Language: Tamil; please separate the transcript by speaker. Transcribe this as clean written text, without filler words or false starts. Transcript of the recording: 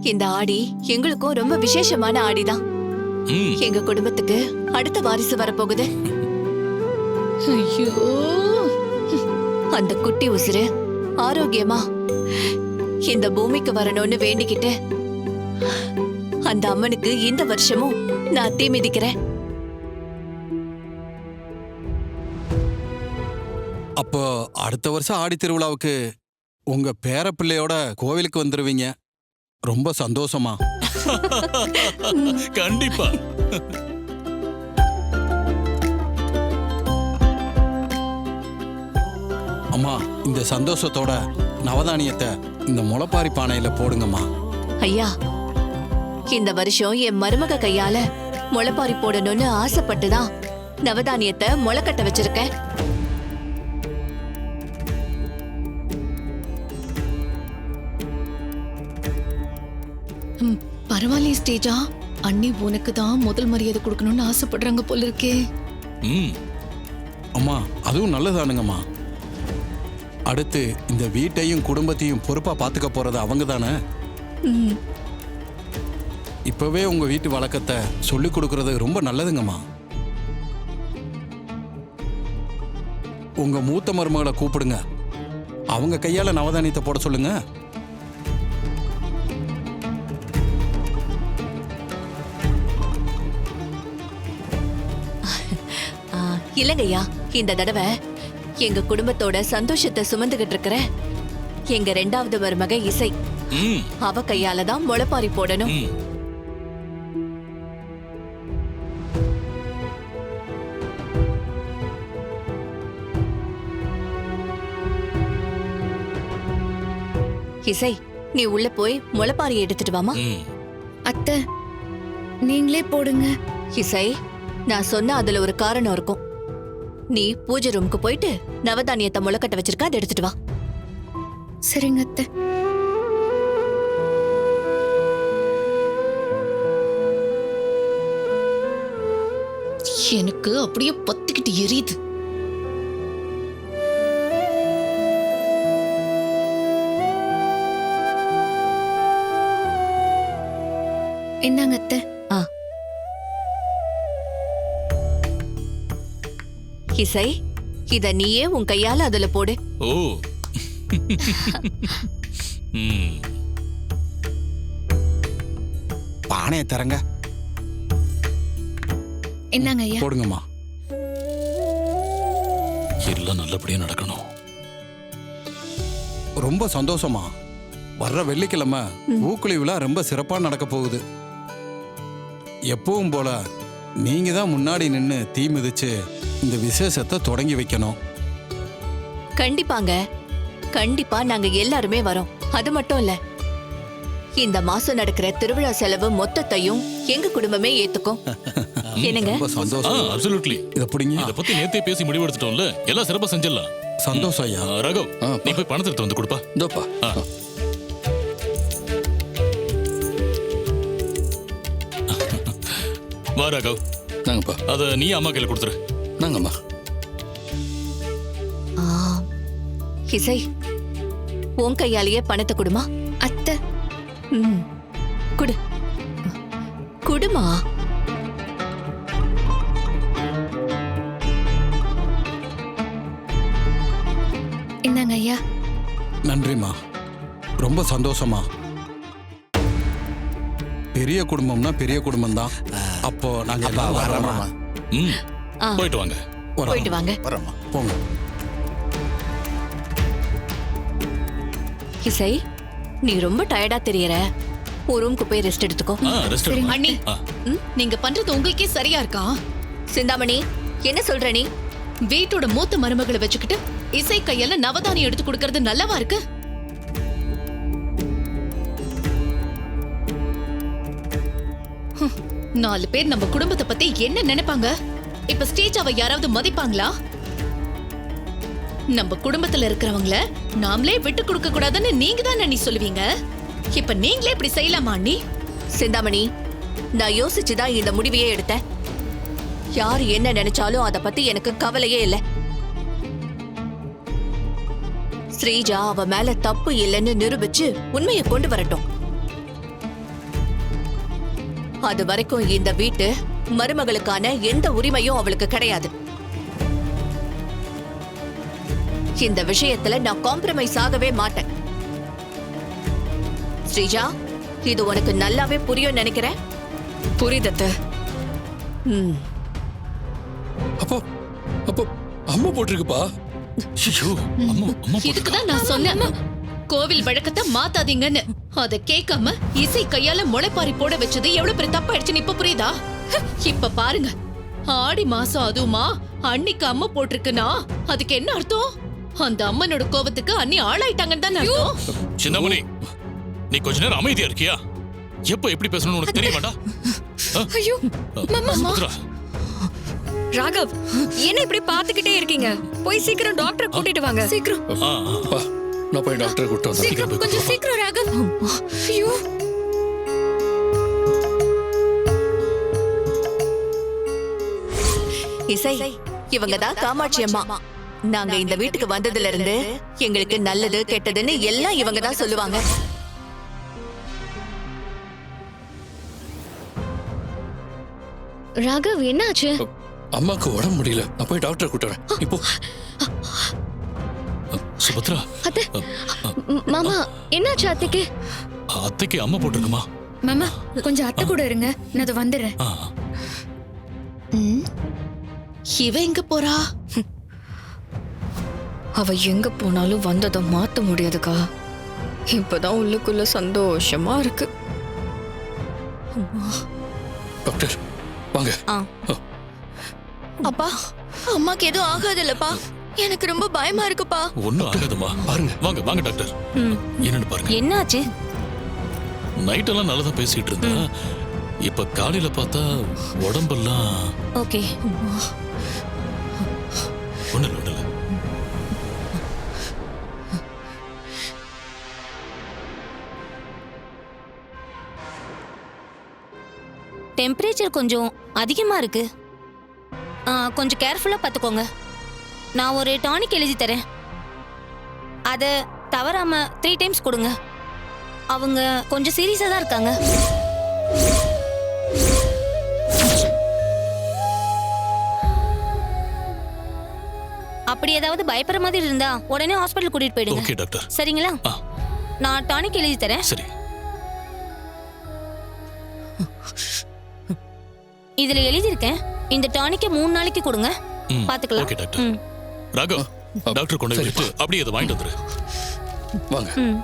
Speaker 1: இந்த ஆடி எங்களுக்கும் ரொம்ப விசேஷமான ஆடிதான். எங்க குடும்பத்துக்கு அடுத்த வாரிசு வரப்போகுது.
Speaker 2: ஐயோ,
Speaker 1: அந்த குட்டி உசுரு ஆரோக்கியமா இந்த பூமிக்கு வரணும்னு வேண்டிக்கிட்டு அந்த அம்மனுக்கு இந்த வருஷமும் நான் தீ மிதிக்கிறேன்.
Speaker 3: அப்போ அடுத்த வருஷம் ஆடி திருவிழாவுக்கு உங்க பேர பிள்ளையோட கோவிலுக்கு வந்துருவீங்க. ரொம்ப சந்தோஷமா.
Speaker 4: கண்டிப்பா.
Speaker 3: அம்மா, இந்த சந்தோஷத்தோட நவதானியத்தை இந்த முளைப்பாரி பானையில போடுங்கம்மா.
Speaker 1: ஐயா, இந்த வருஷம் என் மருமக கையால முளைப்பாரி போடணும்னு ஆசைப்பட்டுதான் நவதானியத்தை முளைக்கட்ட வச்சிருக்கேன்.
Speaker 2: பரவாயில்லையே ஸ்டேஜா, அண்ணி உனக்கு தான் முதல் மரியாதை கொடுக்கணும்னு ஆசைப்படுறாங்க போல இருக்கே.
Speaker 3: அம்மா, அதுவும் நல்லதானுங்கம்மா. அடுத்து இந்த வீட்டையும் குடும்பத்தையும் பொறுப்பா பாத்துக்க போறது அவங்க தானே. இப்பவே உங்க வீட்டு வழக்கத்தை சொல்லி கொடுக்கறது ரொம்ப நல்லதுங்கம்மா. உங்க மூத்த மருமகளை கூப்பிடுங்க. அவங்க கையால நவதானியத்தை போட சொல்லுங்க.
Speaker 1: இல்லங்கய்யா, இந்த தடவை எங்க குடும்பத்தோட சந்தோஷத்தை சுமந்துகிட்டு இருக்கிற எங்க 2வது மருமக இசை, அவ கையால தான் முளைப்பாரி போடணும். இசை, நீ உள்ள போய் முளைப்பாரி எடுத்துட்டு வாமா.
Speaker 5: அத்தை, நீங்களே போடுங்க.
Speaker 1: இசை, நான் சொன்ன அதுல ஒரு காரணம் இருக்கும். நீ பூஜை ரூமுக்கு போயிட்டு நவதானியத்தை முளைக்கட்ட வச்சிருக்க, அதை எடுத்துட்டு வா.
Speaker 5: சரிங்க அத்தை.
Speaker 2: எனக்கு அப்படியே பத்திக்கிட்டு எரியுது.
Speaker 5: என்னங்க அத்தை?
Speaker 1: இசை, இத நீயே உன் கையால அதுல போடு.
Speaker 4: ஓ.
Speaker 3: பானையை தரங்க.
Speaker 5: என்னங்க ஐயா?
Speaker 3: போடுங்கம்மா.
Speaker 4: எல்லாம் நல்லபடியா நடக்கணும்.
Speaker 3: ரொம்ப சந்தோஷமா. வர்ற வெள்ளிக்கிழமை ஊக்குழி விழா ரொம்ப சிறப்பா நடக்க போகுது. எப்பவும் போல நீங்க தான் முன்னாடி நின்னு தீ மிதிச்சு இந்த விசேஷத்தை தொடங்கி வைக்கணும்.
Speaker 1: கண்டிப்பாங்க, கண்டிப்பா நாங்க எல்லாருமே வரோம். அது மட்டும் இல்ல, இந்த மாசம் நடக்கிற திருவிழா செலவு மொத்தத்தையும் எங்க குடும்பமே ஏத்துக்கும். என்னங்க?
Speaker 3: ரொம்ப சந்தோஷம்.
Speaker 4: அப்சல்யூட்லி.
Speaker 3: இத புடிங்க.
Speaker 4: இத பத்தி நேத்தே பேசி முடிவெடுத்துட்டோம்ல. எல்லாம் சிறப்பா செஞ்சிடலாம்.
Speaker 3: சந்தோஷம் ஐயா.
Speaker 4: ராகவ், நீ போய் பணத்தை எடுத்து வந்து கொடுப்பா.
Speaker 6: இதோப்பா.
Speaker 4: வா ராகவ்.
Speaker 6: நாங்கப்பா.
Speaker 4: அத நீ அம்மா கையில கொடுத்துரு.
Speaker 6: நாங்கம்மா.
Speaker 1: இசை, உன் கையாலேயே பணத்தை கொடுமா.
Speaker 5: அத்தை,
Speaker 1: குடு குடுமா.
Speaker 5: என்னங்க ஐயா?
Speaker 3: நன்றிம்மா. ரொம்ப சந்தோஷமா. பெரிய குடும்பம்னா பெரிய குடும்பம் தான். அப்போ நாங்க எல்லாம் வரோமா?
Speaker 4: போயிட்டு வாங்க.
Speaker 1: போயிட்டு வாங்க.
Speaker 6: வரமா.
Speaker 3: போங்க.
Speaker 1: இசை, நீ ரொம்ப டயர்டா தெரியற. ஒரு ரூமுக்கு போய் ரெஸ்ட் எடுத்துக்கோ.
Speaker 4: ரெஸ்ட் எடுங்க.
Speaker 2: அண்ணி, நீங்க பண்றது உங்களுக்கே சரியா இருக்கா?
Speaker 1: சிந்தாமணி, என்ன சொல்ற நீ?
Speaker 2: வீட்டோட மூத்த மருமகளை வச்சுக்கிட்டு இசை கையால நவதானியம் எடுத்து கொடுக்கறது நல்லவா இருக்கு? நாலு பேர் நம்ம குடும்பத்தை பத்தி என்ன நினைப்பாங்க? இப்ப ஸ்டேஜாவை யாராவது மதிப்பாங்களா? நம்ம குடும்பத்துல இருக்கிறவங்கள நாமளே விட்டு கொடுக்க கூடாதுன்னு நீங்க தான் அண்ணி சொல்லுவீங்க. இப்ப நீங்களே இப்படி செய்யலாமா அண்ணி?
Speaker 1: சிந்தாமணி, நான் யோசிச்சுதான் இந்த முடிவையே எடுத்தேன். யாரு என்ன நினைச்சாலும் அத பத்தி எனக்கு கவலையே இல்ல. ஸ்ரீஜா அவ மேல தப்பு இல்லைன்னு நிரூபிச்சு உண்மையை கொண்டு வரட்டும். அது வரைக்கும் இந்த வீட்டு மருமகளுக்கான எந்த உரிமையும் அவளுக்கு கிடையாது. இந்த விஷயத்துல நான் காம்ப்ரமைஸ் ஆகவே மாட்டேன். ஸ்ரீஜா, இது உனக்கு நல்லாவே புரியும் நினைக்கிறேன்.
Speaker 6: புரியுது.
Speaker 7: அப்போ அப்போ அம்மா போட்டிருக்குப்பா.
Speaker 4: ஐயோ, அம்மா அம்மா
Speaker 2: இதுக்குதான் நான் சொன்னேன் கோவில் வழக்கத்தை மாத்தாதீங்கன்னு. அத கேட்காம இசை கையால முளைப்பாரி போட வச்சது எவ்வளவு பெரிய தப்பாயிடுச்சுன்னு இப்ப புரியுதா? இப்ப பாருங்க, ஆடி மாசம் அதுவுமா அன்னிக்கு அம்மா போட்டிருக்குன்னா அதுக்கு என்ன அர்த்தம்? அந்த அம்மனோட கோவத்துக்கு அண்ணி ஆளாயிட்டாங்கன்னு தான் அர்த்தம்.
Speaker 4: சின்னமணி, நீ கொஞ்ச நேரம் அமைதியா இருக்கியா? எப்ப எப்படி பேசணும்னு உனக்கு தெரிய வேண்டாம்?
Speaker 6: ஐயோ மாமா.
Speaker 4: சுபத்ரா,
Speaker 6: ராகவ், என்ன இப்படி பாத்துக்கிட்டே இருக்கீங்க? போய் சீக்கிரம் டாக்டரை கூட்டிட்டு வாங்க. சீக்கிரம்
Speaker 4: ஆ, ஆ.
Speaker 7: அப்பா, நான் போய் டாக்டரை கூட்டு வந்தேன்.
Speaker 6: சீக்கிரம், கொஞ்சம் சீக்கிரம் ராகவ். ஐயோ
Speaker 1: இசை, இவங்க தான் காமாட்சி அம்மா. நாங்க இந்த வீட்டுக்கு வந்ததுல இருந்து எங்களுக்கு நல்லது கெட்டதுன்னு எல்லாம் இவங்க தான் சொல்லுவாங்க.
Speaker 5: ராகவ் என்னாச்சு?
Speaker 7: அம்மாக்கு உடம்பு முடியல, நான் போய் டாக்டரை கூட்டு வரேன். இப்போ
Speaker 4: சுபத்ரா,
Speaker 5: அத்தை, மாமா என்னாச்சு அத்தைக்கு?
Speaker 4: அத்தைக்கு அம்மா போட்டிருக்குமா?
Speaker 6: மாமா, கொஞ்சம் அத்தை கூட இருங்க, நான் அது வந்துடுறேன்.
Speaker 4: ஆ,
Speaker 2: இவ எங்க போறா?
Speaker 6: அவ எங்க போனாலும் வந்ததை மாத்த முடியாதுக்கா. இப்பதான் உள்ளுக்குள்ள சந்தோஷமா இருக்கு.
Speaker 7: டாக்டர் வாங்க.
Speaker 1: அப்பா, அம்மாக்கு எதுவும் ஆகாது இல்லப்பா? எனக்கு ரொம்ப பயமா இருக்குப்பா.
Speaker 4: ஒண்ணும் ஆகாதுமா.
Speaker 7: பாருங்க.
Speaker 4: வாங்க வாங்க டாக்டர், என்னன்னு பாருங்க.
Speaker 6: என்னாச்சு?
Speaker 4: நைட் எல்லாம் நல்லதா பேசிட்டு இருந்தேன். இப்ப காலையில பார்த்தா உடம்பெல்லாம்
Speaker 6: ஓகே.
Speaker 4: ஒண்ணு இல்ல.
Speaker 8: டெம்பரேச்சர் கொஞ்சம் அதிகமா இருக்கு. கொஞ்சம் கேர்ஃபுல்லா பார்த்துக்கோங்க. நான் ஒரு டானிக் எழுதி தரேன், அதை தவறாம 3 டைம்ஸ் கொடுங்க. அவங்க கொஞ்சம் சீரியஸா தான் இருக்காங்க. அப்படி ஏதாவது பயப்படுற மாதிரி இருந்தா உடனே ஹாஸ்பிட்டல் கூட்டிட்டு போயிடுங்க.
Speaker 4: Okay doctor.
Speaker 8: சரிங்களா?
Speaker 4: ஆ.
Speaker 8: நான் டானிக் எழுதி தரேன்.
Speaker 4: சரி.
Speaker 8: இதுல எழுதியிருக்கேன், இந்த டானிக்கை 3 நாளைக்கு கொடுங்க.
Speaker 4: ம்,
Speaker 8: பாத்துக்கலாம்.
Speaker 4: Okay doctor. ராகவ், டாக்டர் கொண்டு போய் விட்டு அப்படியே அதை வாங்கிட்டு வந்துரு.
Speaker 7: வாங்க.
Speaker 8: ம்.